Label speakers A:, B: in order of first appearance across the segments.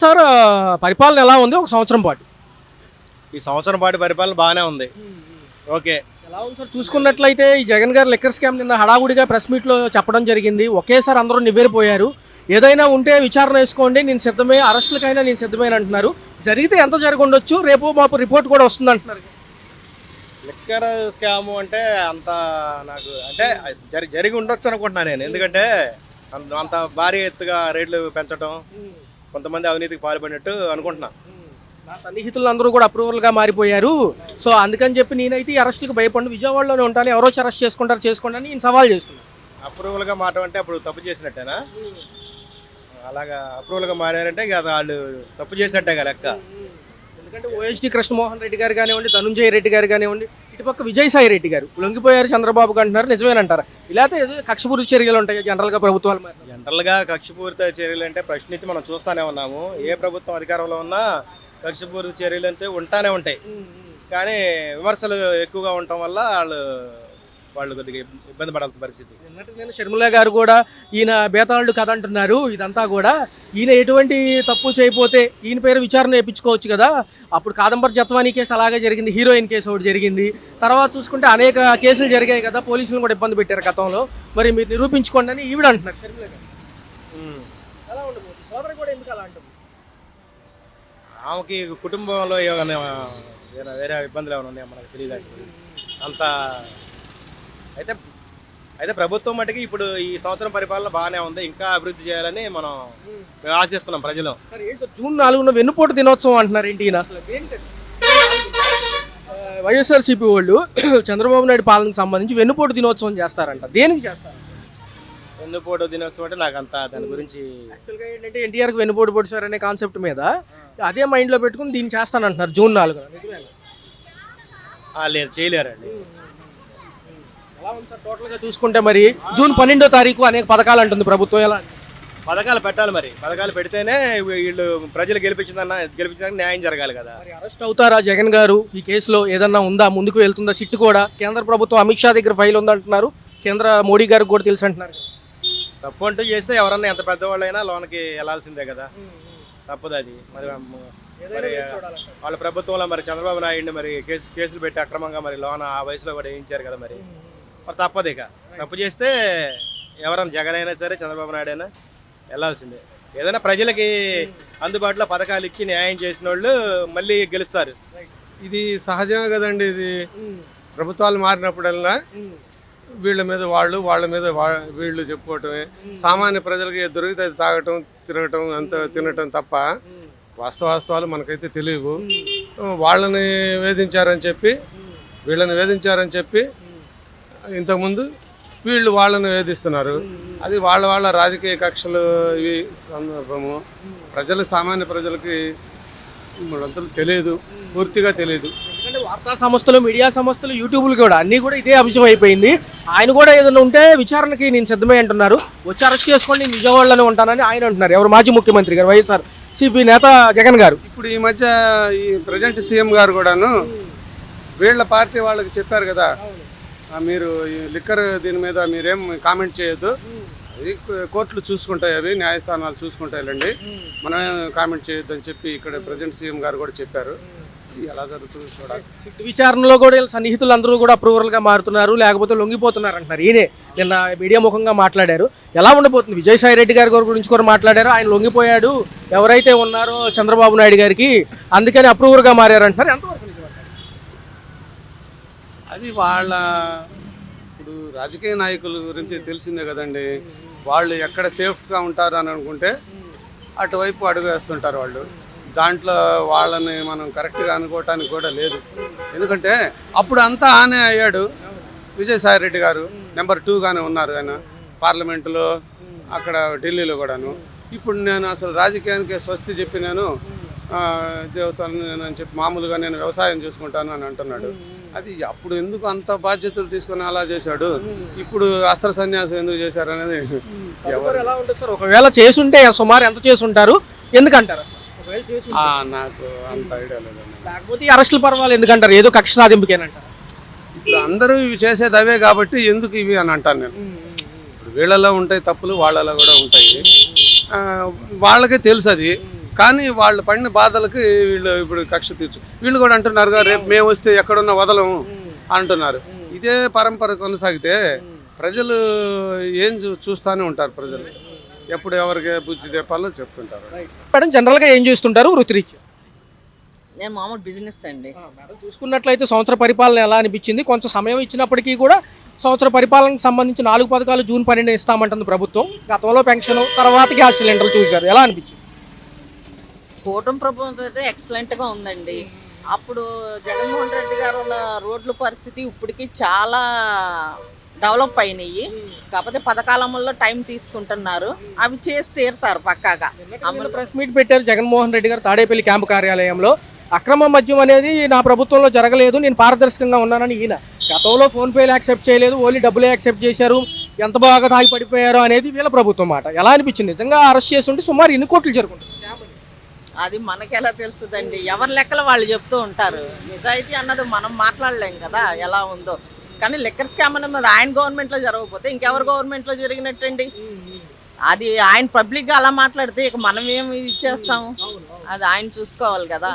A: Sir పరిపాలన ఎలా ఉంది ఒక సంవత్సరం పాటు?
B: ఈ సంవత్సరం పాటు పరిపాలన బాగానే ఉంది. ఓకే.
A: ఎలా ఉంది సార్? చూసుకున్నట్లయితే ఈ జగన్ గారు లిక్కర్ స్కామ్ నిన్న హడావుడిగా ప్రెస్ మీట్లో చెప్పడం జరిగింది. ఒకేసారి అందరూ నివ్వెరపోయారు. ఏదైనా ఉంటే విచారణ వేసుకోండి, నేను సిద్ధమే, అరెస్టులకైనా నేను సిద్ధమే అంటున్నారు. జరిగితే ఎంత జరిగి ఉండొచ్చు, రేపు మాపు రిపోర్ట్ కూడా వస్తుంది అంటున్నారు.
B: లిక్కర్ స్కాము అంటే అంత నాకు అంటే జరిగి ఉండొచ్చు అనుకుంటున్నాను నేను. ఎందుకంటే అంత భారీ ఎత్తుగా రేట్లు పెంచడం కొంతమంది అవినీతికి పాల్పడినట్టు అనుకుంటున్నా.
A: నా సన్నిహితులు అందరూ కూడా అప్రూవల్గా మారిపోయారు. సో అందుకని చెప్పి నేనైతే ఈ అరెస్టులకు భయపడి విజయవాడలోనే ఉంటాను, ఎవరో అరెస్ట్ చేసుకోండి నేను సవాల్ చేస్తున్నాను.
B: అప్రూవల్గా మారడం అంటే అప్పుడు తప్పు చేసినట్టేనా? అలాగా అప్రూవల్గా మారారంటే ఇక వాళ్ళు తప్పు చేసినట్టే కదా లెక్క.
A: ఎందుకంటే ఓఎస్టీ కృష్ణమోహన్ రెడ్డి గారు కానివ్వండి, ధనుంజయ రెడ్డి గారు కానివ్వండి, ఇటుపక్క విజయసాయి రెడ్డి గారు లొంగిపోయారు చంద్రబాబుకి అంటున్నారు. నిజమేనంటారా? ఇలాంటి ఏదో కక్షపూరిత చర్యలు ఉంటాయి జనరల్గా ప్రభుత్వాలు?
B: జనరల్గా కక్షపూరిత చర్యలు అంటే ప్రశ్నించి మనం చూస్తూనే ఉన్నాము. ఏ ప్రభుత్వం అధికారంలో ఉన్నా కక్షపూరిత చర్యలు అంటే ఉంటానే ఉంటాయి. కానీ విమర్శలు ఎక్కువగా ఉండటం వల్ల వాళ్ళు కొద్దిగా ఇబ్బంది పడాల్సిన పరిస్థితి.
A: నేను షర్మిల గారు కూడా ఈయన బేతాళుడు కథ అంటున్నారు. ఇదంతా కూడా ఈయన ఎటువంటి తప్పు చేయకపోతే ఈయన పేరు విచారణ చేయించుకోవచ్చు కదా. అప్పుడు కాదంబరి జత్వానీ కేసు అలాగే జరిగింది, హీరోయిన్ కేసు ఒకటి జరిగింది. తర్వాత చూసుకుంటే అనేక కేసులు జరిగాయి కదా, పోలీసులను కూడా ఇబ్బంది పెట్టారు గతంలో. మరి మీరు నిరూపించుకోండి అని ఈవిడ అంటున్నారు షర్మిల గారు. ఎలా ఉండబోతుంది? సోదరు కూడా ఎందుకు అలా అంటుంది?
B: ఆమెకి కుటుంబంలో ఏమైనా వేరే ఇబ్బందులు ఏమైనా ఉన్నాయో మనకు తెలియదు అంత. అయితే ప్రభుత్వం మటుకి ఇప్పుడు ఈ సంవత్సరం పరిపాలన బాగానే ఉంది. ఇంకా అభివృద్ధి చేయాలని మనం ఆశిస్తున్నాం ప్రజలు.
A: జూన్ 4న వెన్నుపోటు దినోత్సవం అంటున్నారు ఏంటి? వైఎస్ఆర్సీపీ వాళ్ళు చంద్రబాబు నాయుడు పాలనకు సంబంధించి వెన్నుపోటు దినోత్సవం చేస్తారంట. దేనికి చేస్తారు
B: వెన్నుపోటు దినోత్సవం అంటే? నాకు అంత దాని గురించి
A: యాక్చువల్గా ఏంటంటే ఎన్టీఆర్కి వెన్నుపోటు పొడిచారనే కాన్సెప్ట్ మీద అదే మైండ్లో పెట్టుకుని దీన్ని చేస్తానంటున్నారు జూన్ 4న.
B: లేదు, చేయలేరండి.
A: ఎలా ఉంది సార్ టోటల్గా చూసుకుంటే? మరి జూన్ 12వ తారీఖు అనేక పథకాలు అంటుంది ప్రభుత్వం. ఎలా
B: పథకాలు పెట్టాలి, మరి పథకాలు పెడితేనే వీళ్ళు ప్రజలు గెలిపించడానికి న్యాయం జరగాలి కదా.
A: మరి అరెస్ట్ అవుతారా జగన్ గారు ఈ కేసులో? ఏదన్నా ఉందా, ముందుకు వెళ్తుందా? సిట్టు కూడా కేంద్ర ప్రభుత్వం అమిత్ షా దగ్గర ఫైల్ ఉందంటున్నారు, కేంద్ర మోడీ గారికి కూడా తెలుసు అంటున్నారు.
B: తప్పు అంటూ చేస్తే ఎవరన్నా ఎంత పెద్దవాళ్ళైనా లోనికి వెళ్ళాల్సిందే కదా, తప్పదు అది. మరి వాళ్ళ ప్రభుత్వంలో మరి చంద్రబాబు నాయుడిని మరి కేసులు పెట్టి అక్రమంగా మరి లోన ఆ వయసులో కూడా వేయించారు కదా. మరి తప్పదు. ఇక తప్పు చేస్తే ఎవరైనా జగన్ అయినా సరే చంద్రబాబు నాయుడు అయినా వెళ్ళాల్సిందే. ఏదైనా ప్రజలకి అందుబాటులో పథకాలు ఇచ్చి న్యాయం చేసిన వాళ్ళు మళ్ళీ గెలుస్తారు.
C: ఇది సహజమే కదండి. ఇది ప్రభుత్వాలు మారినప్పుడల్లా వీళ్ళ మీద వాళ్ళు, వాళ్ళ మీద వీళ్ళు చెప్పుకోవటమే. సామాన్య ప్రజలకి దొరికితే అది తాగటం, తినటం తప్ప వాస్తవాలు మనకైతే తెలియవు. వాళ్ళని వేధించారని చెప్పి, వీళ్ళని వేధించారని చెప్పి ఇంతకుముందు వీళ్ళు వాళ్ళని వేధిస్తున్నారు. అది వాళ్ళ రాజకీయ కక్షలు ఇవి సందర్భము. సామాన్య ప్రజలకి అంతలు తెలియదు, పూర్తిగా తెలియదు.
A: ఎందుకంటే వార్తా సంస్థలు, మీడియా సంస్థలు, యూట్యూబ్లు కూడా అన్నీ కూడా ఇదే అంశం అయిపోయింది. ఆయన కూడా ఏదైనా ఉంటే విచారణకి నేను సిద్ధమే అంటున్నారు. వచ్చి అరెస్ట్ చేసుకోండి, నేను విజయవాడలోనే ఉంటానని ఆయన అంటున్నారు. ఎవరు? మాజీ ముఖ్యమంత్రి గారు, వైఎస్ఆర్సీపీ నేత జగన్ గారు.
C: ఇప్పుడు ఈ మధ్య ఈ ప్రజెంట్ సీఎం గారు కూడాను వీళ్ళ పార్టీ వాళ్ళకి చెప్పారు కదా, మీరు ఈ లిక్కర్ దీని మీద మీరేం కామెంట్ చేయొద్దు, అది కోర్టులు చూసుకుంటాయి, అవి న్యాయస్థానాలు చూసుకుంటాయిలండి, మనమే కామెంట్ చేయొద్దు అని చెప్పి ఇక్కడ ప్రజెంట్ సీఎం గారు కూడా చెప్పారు. ఎలా జరుగుతుంది చూడాలి.
A: సిట్టు విచారణలో కూడా సన్నిహితులు అందరూ కూడా అప్రూవల్గా మారుతున్నారు, లేకపోతే లొంగిపోతున్నారు అంటున్నారు. ఈయనే నిన్న మీడియా ముఖంగా మాట్లాడారు. ఎలా ఉండబోతుంది? విజయసాయి రెడ్డి గారి గురించి కూడా మాట్లాడారు. ఆయన లొంగిపోయాడు, ఎవరైతే ఉన్నారో చంద్రబాబు నాయుడు గారికి, అందుకని అప్రూవర్గా మారారు అంటున్నారు. ఎంతవరకు
C: అది వాళ్ళ ఇప్పుడు రాజకీయ నాయకుల గురించి తెలిసిందే కదండి. వాళ్ళు ఎక్కడ సేఫ్గా ఉంటారు అని అనుకుంటే అటువైపు అడుగు వేస్తుంటారు వాళ్ళు. దాంట్లో వాళ్ళని మనం కరెక్ట్గా అనుకోవటానికి కూడా లేదు. ఎందుకంటే అప్పుడు అంతా ఆనే అయ్యాడు విజయసాయి రెడ్డి గారు, నెంబర్ 2గానే ఉన్నారు ఆయన పార్లమెంటులో, అక్కడ ఢిల్లీలో కూడాను. ఇప్పుడు నేను అసలు రాజకీయానికి స్వస్తి చెప్పి నేను దేవతను అని చెప్పి మామూలుగా నేను వ్యవసాయం చేసుకుంటాను అని అంటున్నాడు. అది అప్పుడు ఎందుకు అంత బాధ్యతలు తీసుకొని అలా చేశాడు, ఇప్పుడు అస్త్ర సన్యాసం ఎందుకు చేశారు అనేది
A: ఎవరు ఎలా ఉంటుంది సార్? ఒకవేళ చేసుంటే సుమారు ఎంత చేసుంటారు, ఎందుకంటారు?
C: నాకు అంత ఐడియా లేదండి.
A: లేకపోతే అరెస్టులు పర్వాలేదు ఎందుకంటారు? ఏదో కక్ష సాధింపుకేనంటారు.
C: ఇప్పుడు అందరూ ఇవి చేసేది అవే కాబట్టి ఎందుకు ఇవి అని అంటాను నేను. ఇప్పుడు వీళ్ళలో ఉంటాయి తప్పులు, వాళ్ళలో కూడా ఉంటాయి. వాళ్ళకే తెలుసు అది. కానీ వాళ్ళు పడిన బాధలకి వీళ్ళు ఇప్పుడు కక్ష తీర్చు. వీళ్ళు కూడా అంటున్నారుగా, రేపు మేము వస్తే ఎక్కడున్న వదలము అంటున్నారు. ఇదే పరంపర కొనసాగితే ప్రజలు ఏం చూస్తూనే ఉంటారు. ప్రజలు ఎప్పుడు ఎవరికి బుద్ధి తెప్పాలో చెప్తుంటారు.
A: మేడం జనరల్గా ఏం చేస్తుంటారు వృత్తిరీత్యా?
D: నేను మామూలు బిజినెస్ అండి.
A: మేడం చూసుకున్నట్లయితే సంవత్సర పరిపాలన ఎలా అనిపించింది? కొంచెం సమయం ఇచ్చినప్పటికీ కూడా సంవత్సర పరిపాలనకు సంబంధించి 4 పథకాలు జూన్ 12 ఇస్తామంటుంది ప్రభుత్వం. గతంలో పెన్షన్, తర్వాత గ్యాస్ సిలిండర్లు చూశారు, ఎలా అనిపించింది?
D: కూటమి ప్రభుత్వం అయితే ఎక్సలెంట్గా ఉందండి. అప్పుడు జగన్మోహన్ రెడ్డి గారు ఉన్న రోడ్ల పరిస్థితి ఇప్పటికి చాలా డెవలప్ అయినాయి. కాకపోతే పథకాల అమల్లో టైం తీసుకుంటున్నారు. అవి చేసి తీరుతారు పక్కాగా.
A: ప్రెస్ మీట్ పెట్టారు జగన్మోహన్ రెడ్డి గారు తాడేపల్లి క్యాంపు కార్యాలయంలో. అక్రమ మద్యం అనేది నా ప్రభుత్వంలో జరగలేదు, నేను పారదర్శకంగా ఉన్నానని ఈయన. గతంలో ఫోన్పేలు యాక్సెప్ట్ చేయలేదు, ఓన్లీ డబ్బులే యాక్సెప్ట్ చేశారు, ఎంత బాగా తాగి పడిపోయారో అనేది వీళ్ళ ప్రభుత్వం మాట. ఎలా అనిపించింది? నిజంగా అరెస్ట్ చేసి ఉంటే సుమారు ఎన్ని కోట్లు జరుగుతుంది?
D: అది మనకి ఎలా తెలుస్తుందండి? ఎవరి లెక్కలు వాళ్ళు చెప్తూ ఉంటారు. నిజాయితీ అన్నది మనం మాట్లాడలేం కదా ఎలా ఉందో. కానీ లిక్కర్ స్కామ్ అన్నది ఆయన గవర్నమెంట్లో జరగకపోతే ఇంకెవరి గవర్నమెంట్లో జరిగినట్టండి? అది ఆయన పబ్లిక్గా అలా మాట్లాడితే ఇక మనం ఏమి ఇచ్చేస్తాము? అది ఆయన చూసుకోవాలి కదా.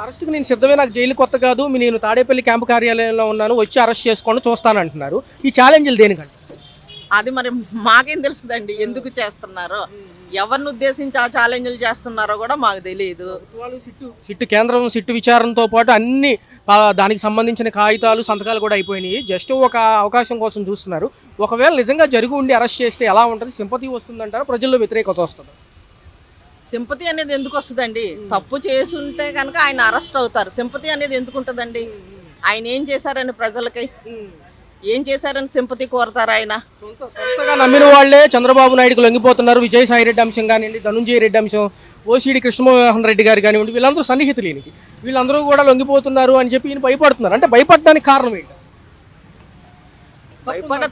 A: అరెస్ట్కి నేను సిద్ధమే, నాకు జైలు కొత్త కాదు, నేను తాడేపల్లి క్యాంపు కార్యాలయంలో ఉన్నాను, వచ్చి అరెస్ట్ చేసుకోండి చూస్తానంటున్నారు. ఈ ఛాలెంజ్లు దేనికంటే?
D: అది మరి మాకేం తెలుస్తుందండి ఎందుకు చేస్తున్నారో, ఎవరిని ఉద్దేశించి ఆ ఛాలెంజ్లు చేస్తున్నారో కూడా మాకు తెలియదు.
A: సిట్టు కేంద్రం సిట్టు విచారణతో పాటు అన్ని దానికి సంబంధించిన కాగితాలు, సంతకాలు కూడా అయిపోయినాయి. జస్ట్ ఒక అవకాశం కోసం చూస్తున్నారు. ఒకవేళ నిజంగా జరిగి ఉండి అరెస్ట్ చేస్తే ఎలా ఉంటుంది? సింపతి వస్తుందంటారా, ప్రజల్లో వ్యతిరేకత వస్తుంది?
D: సింపతి అనేది ఎందుకు వస్తుందండి? తప్పు చేసుంటే కనుక ఆయన అరెస్ట్ అవుతారు. సింపతి అనేది ఎందుకు ఉంటుందండి? ఆయన ఏం చేశారని ప్రజలకి ఏం చేశారని సింపతి కోరతారు? ఆయన
A: సొంతగా నమ్మిన వాళ్లే చంద్రబాబు నాయుడుకి లొంగిపోతున్నారు. విజయసాయి రెడ్డి అంశం కానివ్వండి, ధనుంజయ రెడ్డి అంశం, ఓసిడి కృష్ణమోహన్ రెడ్డి గారు కానివ్వండి, వీళ్ళందరూ సన్నిహితులు ఈయనకి. వీళ్ళందరూ కూడా లొంగిపోతున్నారు అని చెప్పి ఈయన భయపడుతున్నారు. అంటే భయపడడానికి కారణం ఏంటి?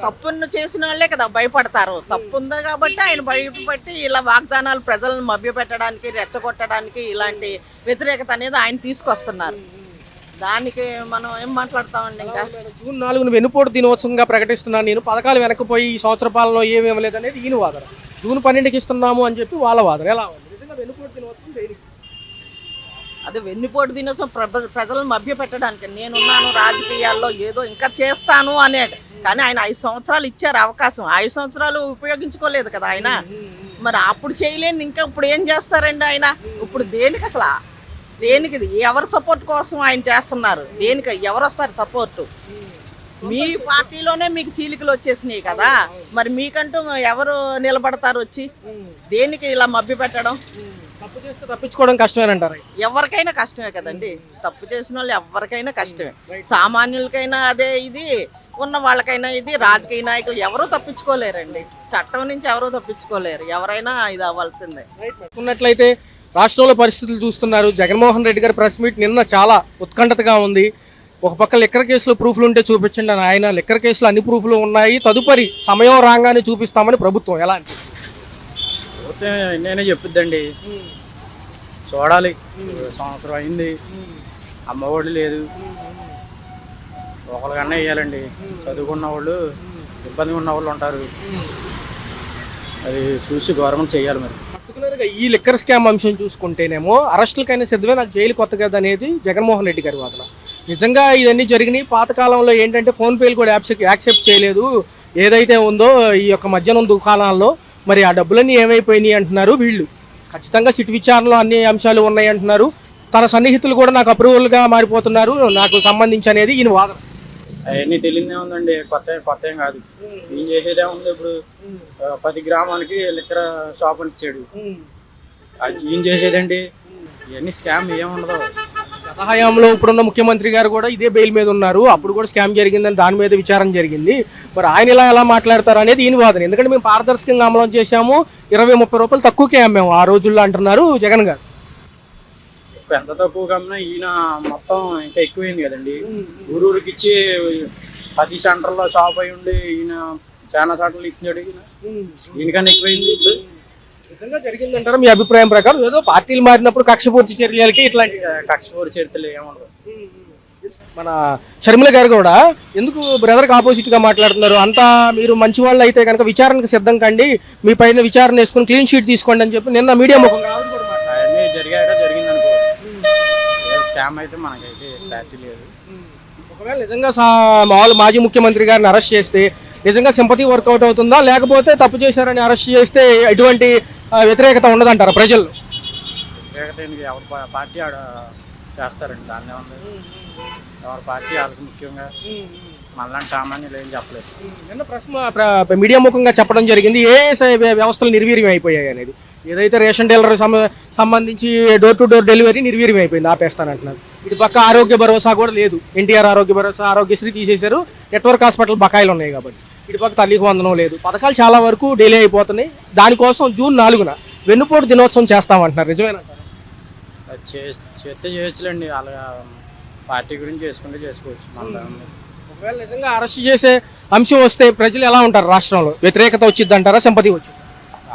D: తప్పును చేసిన వాళ్ళే కదా భయపడతారు. తప్పు ఉంది కాబట్టి ఆయన భయపట్టి ఇలా వాగ్దానాలు ప్రజలను మభ్యపెట్టడానికి, రెచ్చగొట్టడానికి ఇలాంటి వ్యతిరేకత అనేది ఆయన తీసుకొస్తున్నారు. దానికి మనం ఏం మాట్లాడతామండి? ఇంకా
A: జూన్ 4 వెన్నుపోటు దినోత్సవంగా ప్రకటిస్తున్నాను నేను, పథకాలు వెనక్కిపోయి ఈ సంవత్సర పాలనలో ఏమేమి లేదనేది ఈయన వాదన. జూన్ 12కి ఇస్తున్నాము అని చెప్పి వాళ్ళ వాదన. ఎలా ఉంది నిజంగా వెన్నుపోటు దినోత్సవం దేనికి?
D: అదే వెన్నుపోటు దినోత్సవం ప్రజలను మభ్యపెట్టడానికి. నేనున్నాను రాజకీయాల్లో, ఏదో ఇంకా చేస్తాను అనేది. కానీ ఆయన 5 సంవత్సరాలు ఇచ్చారు అవకాశం. 5 సంవత్సరాలు ఉపయోగించుకోలేదు కదా ఆయన. మరి అప్పుడు చేయలేని ఇంకా ఇప్పుడు ఏం చేస్తారండి ఆయన? ఇప్పుడు దేనికి అసలు? దేనికి? ఎవరు సపోర్ట్ కోసం ఆయన చేస్తున్నారు? దేనికి? ఎవరు వస్తారు సపోర్టు? మీ పార్టీలోనే మీకు చీలికలు వచ్చేసినాయి కదా, మరి మీకంటూ ఎవరు నిలబడతారు వచ్చి? దేనికి ఇలా మభ్య పెట్టడం?
A: తప్పు చేస్తే తప్పించుకోవడం కష్టమేనంటారు.
D: ఎవరికైనా కష్టమే కదండి. తప్పు చేసిన వాళ్ళు ఎవరికైనా కష్టమే. సామాన్యులకైనా అదే ఇది, ఉన్న వాళ్ళకైనా ఇది. రాజకీయ నాయకులు ఎవరూ తప్పించుకోలేరండి. చట్టం నుంచి ఎవరూ తప్పించుకోలేరు. ఎవరైనా ఇది అవ్వాల్సిందే.
A: ఉన్నట్లయితే రాష్ట్రంలో పరిస్థితులు చూస్తున్నారు. జగన్మోహన్ రెడ్డి గారి ప్రెస్ మీట్ నిన్న చాలా ఉత్కంఠతగా ఉంది. ఒక పక్క లిక్కర్ కేసులో ప్రూఫ్లు ఉంటే చూపించండి అని ఆయన, లిక్కర్ కేసులో అన్ని ప్రూఫ్లు ఉన్నాయి, తదుపరి సమయం రాగానే చూపిస్తామని ప్రభుత్వం. ఎలా అంటే
E: నేనే చెప్పుద్దండి, చూడాలి. సంవత్సరం అయింది, అమ్మఒడి లేదు, ఒకరికన్నా వేయాలండి. చదువుకున్న వాళ్ళు, ఇబ్బంది ఉన్న వాళ్ళు ఉంటారు. అది చూసి గవర్నమెంట్ చేయాలి. మరి
A: పర్టికులర్గా ఈ లిక్కర్ స్కామ్ అంశం చూసుకుంటేనేమో అరెస్టులకైనా సిద్ధమే, నాకు జైలు కొత్త కదా అనేది జగన్మోహన్ రెడ్డి గారి వాదన. నిజంగా ఇవన్నీ జరిగినాయి. పాతకాలంలో ఏంటంటే ఫోన్పేలు కూడా యాక్సెప్ట్ చేయలేదు, ఏదైతే ఉందో ఈ యొక్క మధ్యాహ్నం దుకాణాల్లో. మరి ఆ డబ్బులన్నీ ఏమైపోయినాయి అంటున్నారు వీళ్ళు. ఖచ్చితంగా సిట్ విచారణలో అన్ని అంశాలు ఉన్నాయి అంటున్నారు. తన సన్నిహితులు కూడా నాకు అప్రూవల్గా మారిపోతున్నారు నాకు సంబంధించి అనేది ఈయన వాదన.
E: అవన్నీ తెలియదే ఉందండి, కొత్త ఏం కాదు. ఏం చేసేదే ఉంది. ఇప్పుడు 10 గ్రామాలకి లిక్కర్ షాప్ అని ఇచ్చాడు. అది ఏం చేసేదండి? ఇవన్నీ స్కామ్ ఏముండదు.
A: గత హయాంలో ఇప్పుడున్న ముఖ్యమంత్రి గారు కూడా ఇదే బెయిల్ మీద ఉన్నారు. అప్పుడు కూడా స్కామ్ జరిగిందని దాని మీద విచారణ జరిగింది. మరి ఆయన ఎలా మాట్లాడతారు అనేది ఈయన వాదన. ఎందుకంటే మేము పారదర్శకంగా అమలు చేశాము, 20-30 రూపాయలు తక్కువకే అమ్మాము ఆ రోజుల్లో అంటున్నారు జగన్ గారు.
E: ఎంత తక్కువగా అమ్మినా ఈయన మొత్తం ఇంకా ఎక్కువైంది కదండి. ఊరూరికి ఇచ్చి 10 సెంటర్లో షాప్ అయి ఉండి ఈయన చాలా చోట్ల ఇచ్చాడు. ఈయనకన్నా ఎక్కువైంది.
A: నిజంగా జరిగిందంటారా మీ అభిప్రాయం ప్రకారం? ఏదో పార్టీలు మారినప్పుడు కక్షపూర్తి చర్యలకి ఇట్లాంటి
E: కక్షపూర్తి చర్యలు ఏమఉండదు.
A: మన షర్మిల గారు కూడా ఎందుకు బ్రదర్కి ఆపోజిట్గా మాట్లాడుతున్నారు? అంతా మీరు మంచి వాళ్ళు అయితే కనుక విచారణకు సిద్ధం కండి, మీ పైన విచారణ వేసుకుని క్లీన్ షీట్ తీసుకోండి అని చెప్పి నిన్న మీడియా ముఖంగా
E: అవన్నీ జరిగాయి స్కామ్ అయితే మనకైతే క్లారిటీ లేదు.
A: ఒకవేళ నిజంగా మామూలు మాజీ ముఖ్యమంత్రి గారిని అరెస్ట్ చేస్తే నిజంగా సింపతి వర్కౌట్ అవుతుందా, లేకపోతే తప్పు చేశారని అరెస్ట్ చేస్తే ఎటువంటి వ్యతిరేకత ఉండదంటారా ప్రజల్లో?
E: వ్యతిరేకత ఎవరి పార్టీ ఆడ చేస్తారండి, దాన్నే ఉంది. ఎవరి పార్టీ వాళ్ళకి ముఖ్యంగా మనలాంటి సామాన్యులు ఏం చెప్పలేదు.
A: నిన్న మీడియా ముఖంగా చెప్పడం జరిగింది ఏ వ్యవస్థలు నిర్వీర్యం అయిపోయాయి అనేది. ఏదైతే రేషన్ డీలర్ సంబంధించి డోర్ టు డోర్ డెలివరీ నిర్వీర్యం అయిపోయింది, ఆపేస్తానంటున్నారు. ఇటు పక్క ఆరోగ్య భరోసా కూడా లేదు. ఎన్టీఆర్ ఆరోగ్య భరోసా, ఆరోగ్యశ్రీ తీసేశారు, నెట్వర్క్ హాస్పిటల్ బకాయిలు ఉన్నాయి కాబట్టి. ఇటు పక్క తల్లికి వందనం లేదు. పథకాలు చాలా వరకు డిలే అయిపోతున్నాయి. దానికోసం జూన్ 4న వెన్నుపోటు దినోత్సవం చేస్తామంటున్నారు, నిజమేనంటారు?
E: అది చేస్తే చేయొచ్చులేండి, వాళ్ళ పార్టీ గురించి చేసుకుంటే చేసుకోవచ్చు. మన
A: ఒకవేళ నిజంగా అరెస్ట్ చేసే అంశం వస్తే ప్రజలు ఎలా ఉంటారు? రాష్ట్రంలో వ్యతిరేకత వచ్చింది అంటారా, సింపతి వచ్చింది?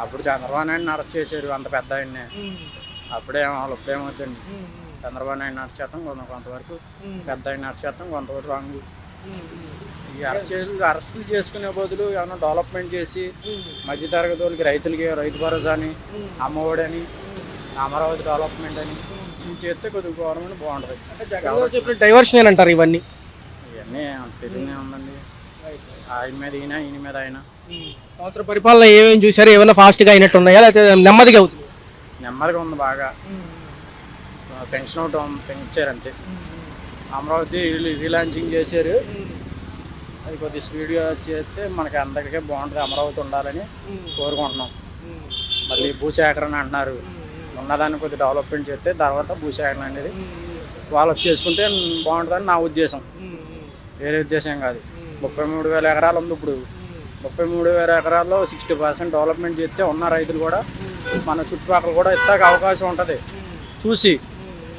E: అప్పుడు చంద్రబాబు నాయుడు అరెస్ట్ చేశారు, అంత పెద్ద ఆయన్నే. ఇప్పుడేమవుతుందండి, చంద్రబాబు నాయుడు అరెస్ట్ చేస్తాం కొంతవరకు, పెద్ద ఆయన అరెస్ట్ చేస్తాం కొంతవరకు రాంగు. ఈ అరెస్టులు చేసుకునే బదులు ఏమైనా డెవలప్మెంట్ చేసి మధ్యతరగతి వాళ్ళకి, రైతులకి రైతు భరోసాని, అమ్మఒడని, అమరావతి డెవలప్మెంట్ అని చేస్తే కొద్దిగా గవర్నమెంట్ బాగుంటుంది.
A: చెప్పిన డైవర్షన్ అంటారు ఇవన్నీ.
E: ఇవన్నీ తెలియనే ఉందండి, ఆయన మీద ఈయన మీద ఆయన.
A: సంవత్సర పరిపాలన ఏమేమి చూసారు? ఏమైనా ఫాస్ట్గా అయినట్టు ఉన్నాయా, లేకపోతే నెమ్మదిగా అవుతుంది?
E: నెమ్మదిగా ఉంది బాగా. పెన్షన్ ఒకటి పెంచారు అంతే. అమరావతి రీలాంచింగ్ చేశారు, అది కొద్దిగా స్పీడ్గా చేస్తే మనకి అందరికీ బాగుంటుంది. అమరావతి ఉండాలని కోరుకుంటున్నాం. మళ్ళీ భూసేకరణ అంటున్నారు, ఉన్నదాన్ని కొద్దిగా డెవలప్మెంట్ చేస్తే తర్వాత భూసేకరణ అనేది వాళ్ళు చేసుకుంటే బాగుంటుందని నా ఉద్దేశం, వేరే ఉద్దేశం కాదు. 33,000 ఎకరాలు ఉంది ఇప్పుడు. 33,000 ఎకరాల్లో 60% డెవలప్మెంట్ చేస్తే ఉన్న రైతులు కూడా మన చుట్టుపక్కల కూడా ఇస్తాక అవకాశం ఉంటుంది చూసి.